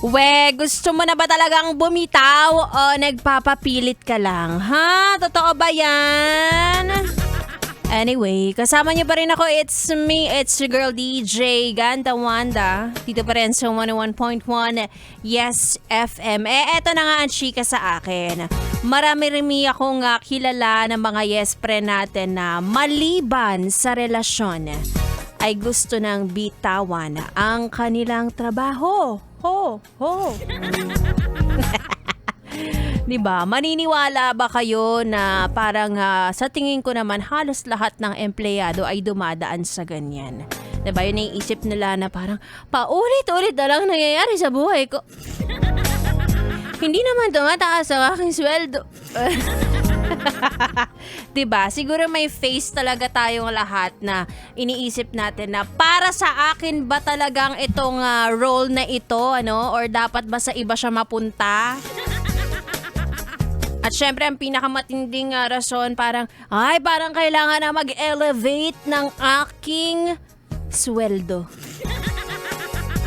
Gusto mo na ba talagang bumitaw o nagpapapilit ka lang? Ha? Totoo ba yan? Anyway, kasama niyo pa rin ako. It's me, it's your girl DJ Ganda Wanda. Dito pa rin sa 101.1 Yes FM. Eto na nga ang chika sa akin. Marami-rami akong kilala ng mga yes friend natin na maliban sa relasyon ay gusto ng bitawan ang kanilang trabaho. Ho. Diba? Maniniwala ba kayo na parang sa tingin ko naman halos lahat ng empleyado ay dumadaan sa ganyan? Diba? Yun naiisip nila na parang paulit-ulit na lang nangyayari sa buhay ko. Hindi naman tumataas ang aking sweldo. Diba? Siguro may face talaga tayong lahat na iniisip natin na para sa akin ba talagang itong role na ito, ano? Or dapat ba sa iba siya mapunta? At syempre, ang pinakamatinding rason parang kailangan na mag-elevate ng aking sweldo.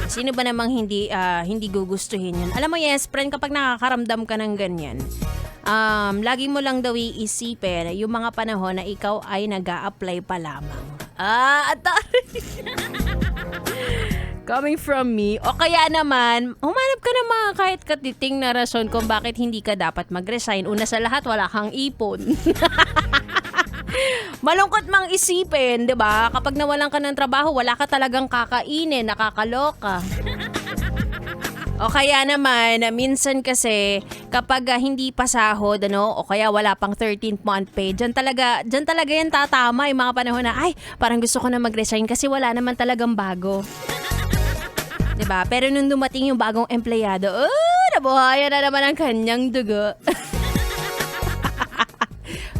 Sino ba namang hindi gugustuhin yun? Alam mo, yes, friend, kapag nakakaramdam ka ng ganyan, lagi mo lang daw iisipin yung mga panahon na ikaw ay nag-a-apply pa lamang. Atari! Coming from me. O kaya naman, humanap ka ng mga kahit katiting na rason kung bakit hindi ka dapat mag-resign. Una sa lahat, wala kang ipon. Malungkot mang isipin, di ba? Kapag nawalan ka ng trabaho, wala ka talagang kakainin, nakakaloka. O kaya naman, minsan kasi kapag hindi pa sahod, o kaya wala pang 13th month pay, dyan talaga yan tatama yung mga panahon na, parang gusto ko na mag-resign kasi wala naman talagang bago. Diba? Pero nung dumating yung bagong empleyado, nabuhayan na naman ang kanyang dugo.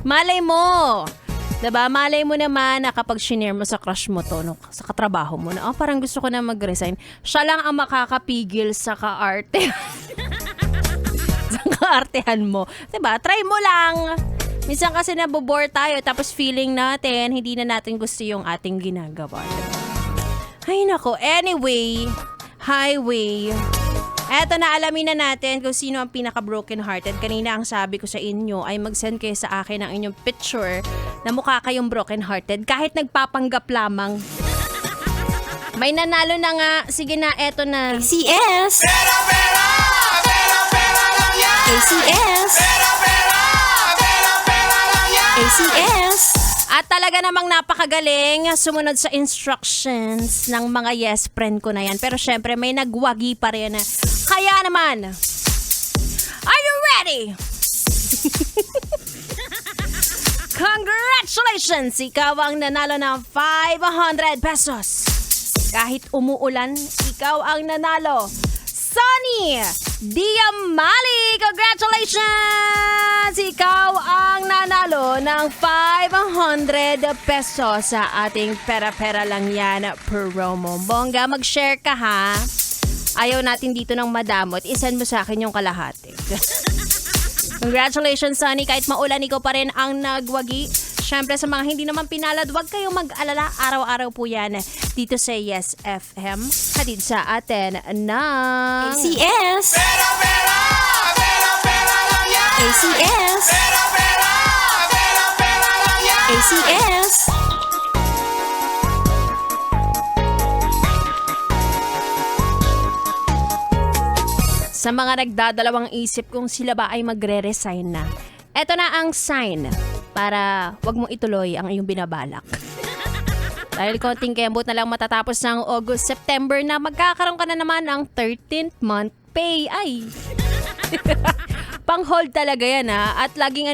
Malay mo! Diba? Malay mo naman na kapag shinare mo sa crush mo to, sa katrabaho mo na, parang gusto ko na mag-resign. Siya lang ang makakapigil sa kaarte. Sa kaartehan mo. Diba? Try mo lang. Minsan kasi nabobore tayo tapos feeling natin, hindi na natin gusto yung ating ginagawa. Diba? Ay nako. Anyway, highway. Eto na, alamin na natin kung sino ang pinaka-broken hearted. Kanina ang sabi ko sa inyo ay mag-send kayo sa akin ng inyong picture na mukha kayong broken hearted kahit nagpapanggap lamang. May nanalo na nga. Sige na, eto na. ACS! Pera lang yan! ACS! Pera lang yan! ACS! At talaga namang napakagaling sumunod sa instructions ng mga yes friend ko na yan. Pero syempre may nagwagi pa rin. Kaya naman, are you ready? Congratulations! Ikaw ang nanalo ng 500 pesos. Kahit umuulan, ikaw ang nanalo. Sunny Diamali! Congratulations! Ikaw ang nanalo ng 500 pesos sa ating pera-pera lang yan promo. Bongga, mag-share ka ha. Ayaw natin dito ng madamot. Isend mo sa akin yung kalahati. Congratulations, Sunny. Kahit maulan, ikaw pa rin ang nagwagi. Siyempre, sa mga hindi naman pinalad, huwag kayong mag-alala. Araw-araw po yan dito sa Yes FM. Hatid sa atin ng ACS! Pera lang yan! ACS! Pera lang yan! ACS! Sa mga nagdadalawang isip kung sila ba ay magre-resign na. Eto na ang sign para wag mo ituloy ang iyong binabalak. Dahil konting kembot na lang matatapos ng August, September na magkakaroon ka na naman ng 13th month pay. Ay! Pang-hold talaga yan ha. At laging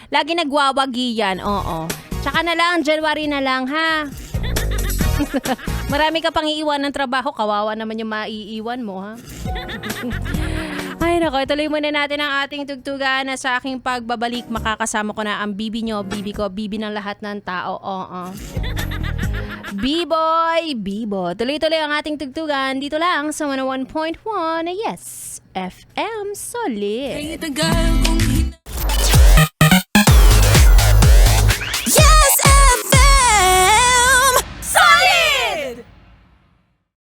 laging nagwawagi yan. Oo. Tsaka na lang, January na lang ha. Marami ka pang iiwan ng trabaho. Kawawa naman yung maiiwan mo ha. Ay nako, ituloy muna natin ang ating tugtugan na sa aking pagbabalik. Makakasama ko na ang bibi nyo, bibi ko, bibi ng lahat ng tao. Oo. B-boy, bibo. Tuloy-tuloy ang ating tugtugan dito lang sa 101.1 Yes FM Solid. Kaya tagal kong